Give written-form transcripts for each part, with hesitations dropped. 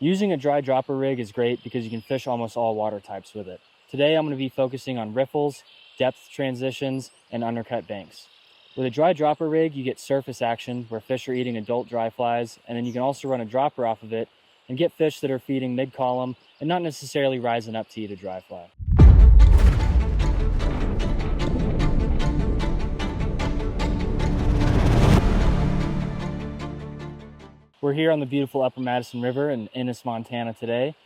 Using a dry dropper rig is great because you can fish almost all water types with it. Today I'm going to be focusing on riffles, depth transitions, and undercut banks. With a dry dropper rig, you get surface action where fish are eating adult dry flies, and then you can also run a dropper off of it and get fish that are feeding mid-column and not necessarily rising up to eat a dry fly. We're here on the beautiful Upper Madison River in Ennis, Montana today.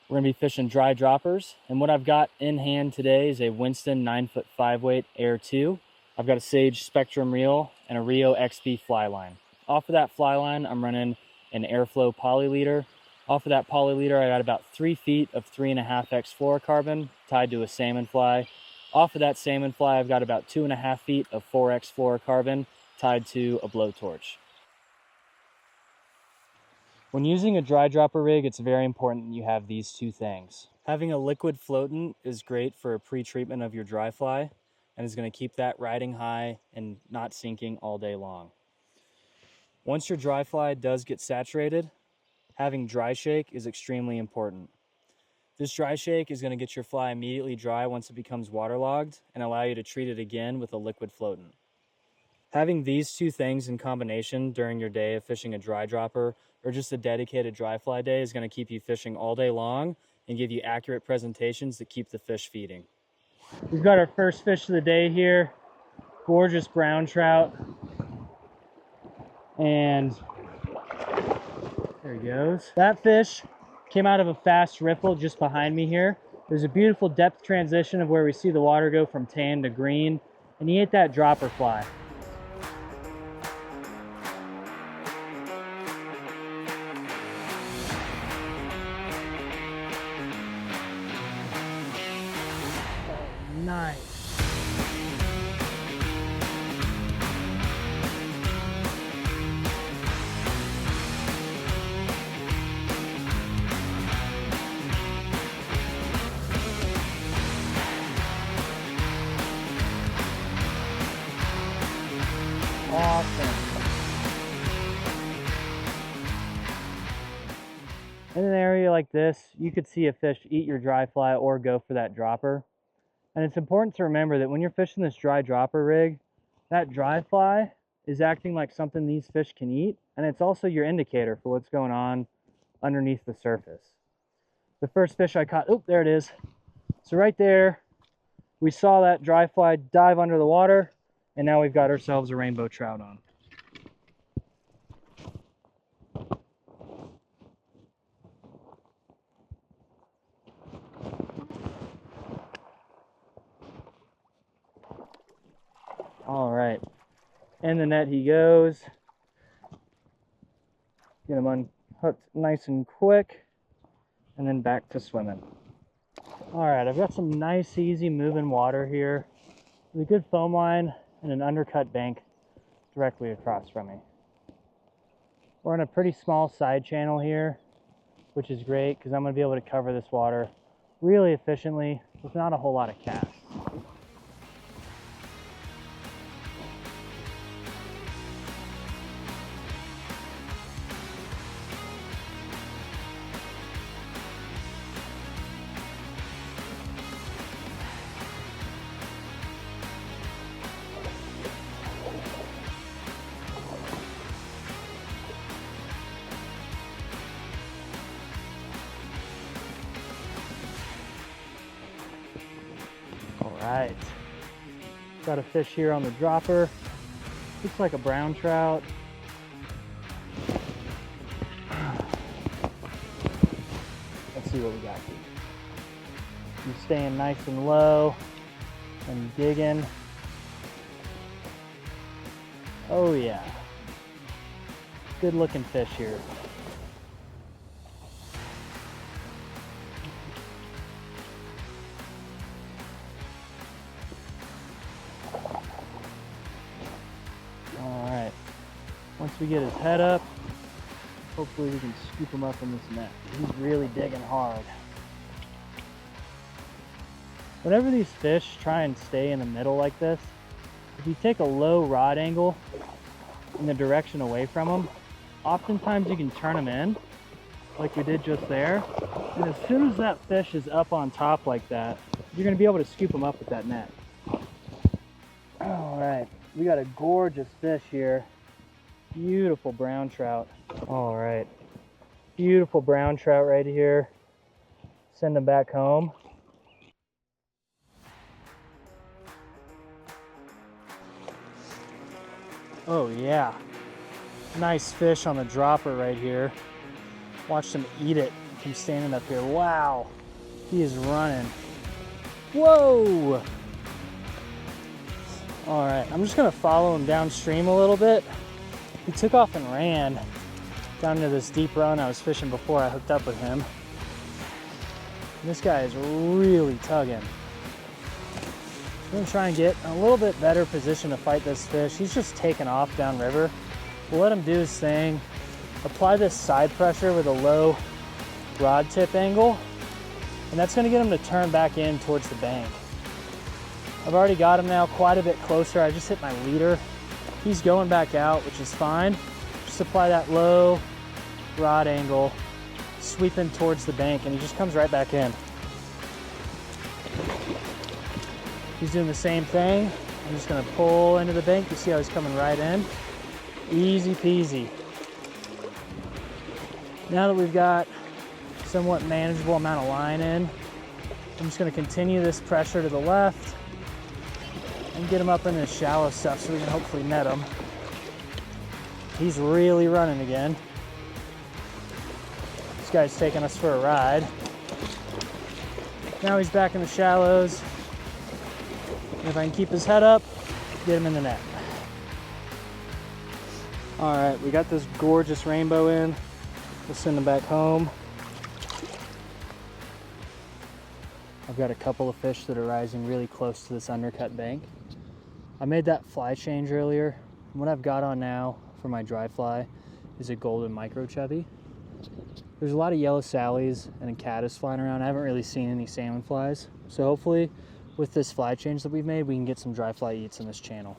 We're gonna be fishing dry droppers, and what I've got in hand today is a Winston 9-foot 5-weight Air 2. I've got a Sage Spectrum reel and a Rio XB fly line. Off of that fly line, I'm running an Airflow poly leader. Off of that poly leader, I got about 3 feet of 3.5X fluorocarbon tied to a salmon fly. Off of that salmon fly, I've got about 2.5 feet of 4X fluorocarbon tied to a blowtorch. When using a dry dropper rig, it's very important that you have these two things. Having a liquid floatant is great for a pre-treatment of your dry fly and is going to keep that riding high and not sinking all day long. Once your dry fly does get saturated, having dry shake is extremely important. This dry shake is going to get your fly immediately dry once it becomes waterlogged and allow you to treat it again with a liquid floatant. Having these two things in combination during your day of fishing a dry dropper or just a dedicated dry fly day is going to keep you fishing all day long and give you accurate presentations that keep the fish feeding. We've got our first fish of the day here, gorgeous brown trout. And there he goes. That fish came out of a fast riffle just behind me here. There's a beautiful depth transition of where we see the water go from tan to green, and he ate that dropper fly. Nice. Awesome. In an area like this, you could see a fish eat your dry fly or go for that dropper. And it's important to remember that when you're fishing this dry dropper rig, that dry fly is acting like something these fish can eat, and it's also your indicator for what's going on underneath the surface. The first fish I caught, oh, there it is. So right there, we saw that dry fly dive under the water, and now we've got ourselves a rainbow trout on. All right, in the net he goes. Get him unhooked nice and quick, and then back to swimming. All right, I've got some nice, easy moving water here with a good foam line and an undercut bank directly across from me. We're on a pretty small side channel here, which is great because I'm going to be able to cover this water really efficiently with not a whole lot of casts. Right, got a fish here on the dropper. Looks like a brown trout. Let's see what we got here. He's staying nice and low and digging. Oh yeah, good looking fish here. Once we get his head up, hopefully we can scoop him up in this net. He's really digging hard. Whenever these fish try and stay in the middle like this, if you take a low rod angle in the direction away from them, oftentimes you can turn them in like we did just there. And as soon as that fish is up on top like that, you're gonna be able to scoop them up with that net. All right, we got a gorgeous fish here. Beautiful brown trout. All right, beautiful brown trout right here. Send them back home. Oh yeah, nice fish on the dropper right here. Watch him eat it from standing up here. Wow, he is running. Whoa! All right, I'm just gonna follow him downstream a little bit. He took off and ran down into this deep run I was fishing before I hooked up with him. And this guy is really tugging. I'm gonna try and get a little bit better position to fight this fish. He's just taking off downriver. We'll let him do his thing. Apply this side pressure with a low rod tip angle, and that's gonna get him to turn back in towards the bank. I've already got him now quite a bit closer. I just hit my leader. He's going back out, which is fine. Just apply that low rod angle, sweeping towards the bank, and he just comes right back in. He's doing the same thing. I'm just gonna pull into the bank. You see how he's coming right in? Easy peasy. Now that we've got somewhat manageable amount of line in, I'm just gonna continue this pressure to the left and get him up in this shallow stuff so we can hopefully net him. He's really running again. This guy's taking us for a ride. Now he's back in the shallows. And if I can keep his head up, get him in the net. All right, we got this gorgeous rainbow in. We'll send him back home. I've got a couple of fish that are rising really close to this undercut bank. I made that fly change earlier. And what I've got on now for my dry fly is a golden micro chubby. There's a lot of yellow sallies and a caddis flying around. I haven't really seen any salmon flies. So hopefully with this fly change that we've made, we can get some dry fly eats in this channel.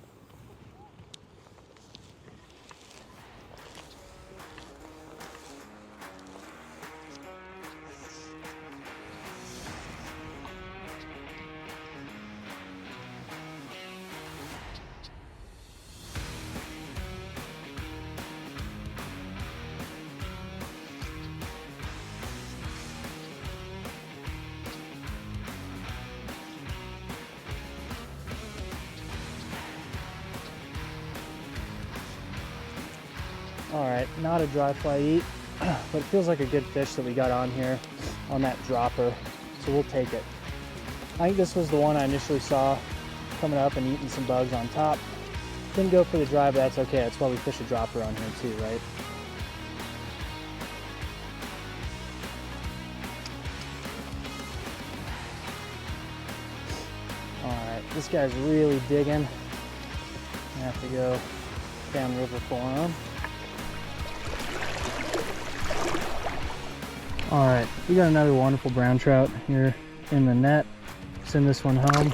All right, not a dry fly eat, but it feels like a good fish that we got on here on that dropper, so we'll take it. I think this was the one I initially saw coming up and eating some bugs on top. Didn't go for the dry, but that's okay. That's why we fish a dropper on here too, right? All right, this guy's really digging. I have to go downriver for him. All right, we got another wonderful brown trout here in the net. Send this one home.